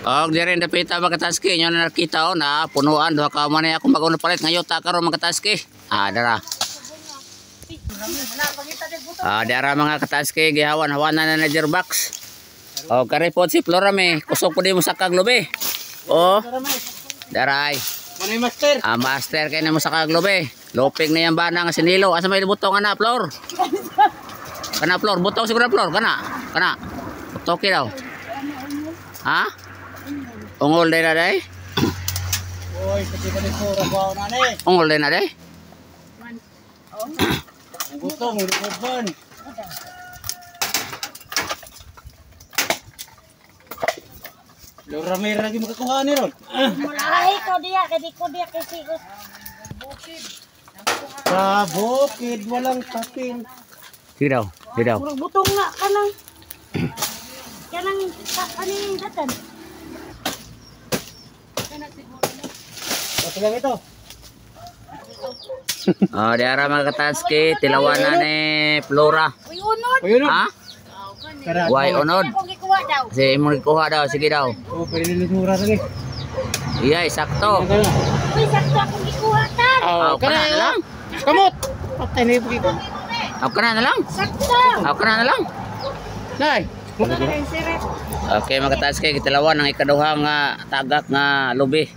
Og di rin dapita mga kataski nyo na nakita o na punuan duha ka man ako mag-una palit ngayon takaro mga kataski. Dara. Dara mga kataski gihawan-hawanan na jerbox. O kare po si Florame kusog po di mo sa kaglobe. O daray. Manay master. Master kay na mo sa kaglobe. Loping na yan ba nga sinilo. Asa may butong ana Flor? Kana Flor, butong siguro Flor kana. Butoki daw. Ha? Ungol din na day? Oy, pati pa ni Sura ba na ni? Ungol din na day? Butong urban. Lora may lagi makakuha ni ron. Malahi ko diya, kadi ko diya kasi bukid. Sa bukid walang kapin. Sige daw. Murag butong nga kanang kaning datan. Ito lang ito. Di ara mga kataski tilawanan ni Flora. Uy unod. Ayun. Ha? Why unod? Ako gikuha daw. Si mo kuha daw, sige daw. Oh, pwede ni Sura lagi. Iya, sakto. Uy sakto ako gikuha tan. Kana na lang. Kamot. Patay na yung ko. Kana na lang. Sakto. Kana na lang. Nay. Okay mga kataski tilawan ang ikaduha nga tagak nga lubi.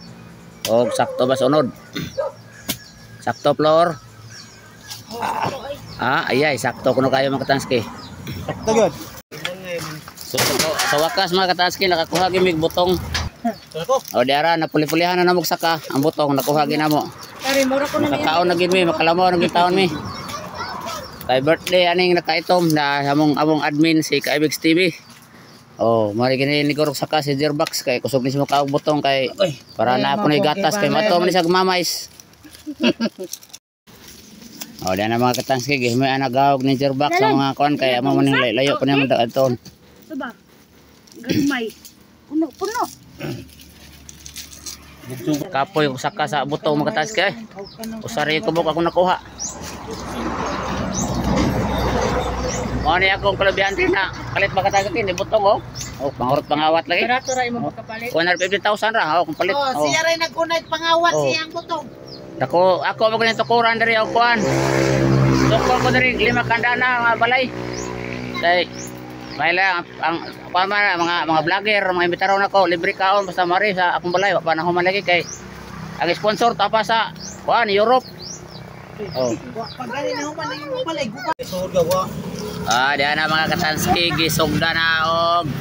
Og sakto ba sunod? Sakto Flor. Ayay, sakto kuno kayo mga kataski. Sakto gyud. So, sa wakas mga kataski nakakuha gimig butong. Ako. O diara napuli-pulihan na namog saka ang butong nakuha ginamo. Kari mura ko na Nakakaon na gid mi, makalamaw na gid taon mi. Kay birthday aning nakaitom na among admin si Kaibigs TV. Mari kini ni gorok saka si Jerbox kay kusog ni mo kaog butong kay para na po ni gatas kay mato man siya mamais. Diyan na mga kataski gihimo ana gawog ni Jerbox sa mga kon kay amo man layo pa naman daton. Suba. Gamay. Puno. Kapoy ko saka sa butong mga kataski. Usari ko buk ako nakuha. Ni akong kalabihan din na kalit makatagatin ni butong pangurot pangawat lagi. Barato ra imo kapalit. 150,000 ra kung palit. Siya ray nag-unay pangawat siyang butong. Ako mo ganito kuran dari og kuan. Sukol ko dari 5 kandana nga balay. Kay Mayla ang mga vlogger, mga imbitaron ako, libre kaon basta mari sa akong balay, wa pa na human lagi kay ang sponsor tapa sa kuan Europe. Pagani na human lang yung balay. Surga wa. Diyan na mga katanski gisugda na og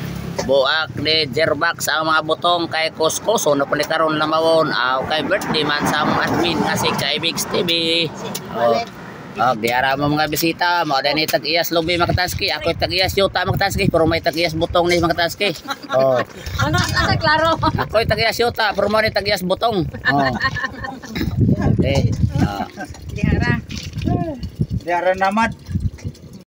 buak ni Jerbox ang mga butong kay Kuskuso na palikaron lamawon kay birthday man sa among admin nga si Kaibigs TV. Diara mo mga bisita mo dani tag-iyas lobi mga katanski ako tag-iyas yuta mga katanski pero may tag-iyas butong ni mga katanski. Ano klaro. Ako tag-iyas yuta pero mo ni tag-iyas butong. Diara. Diara namad.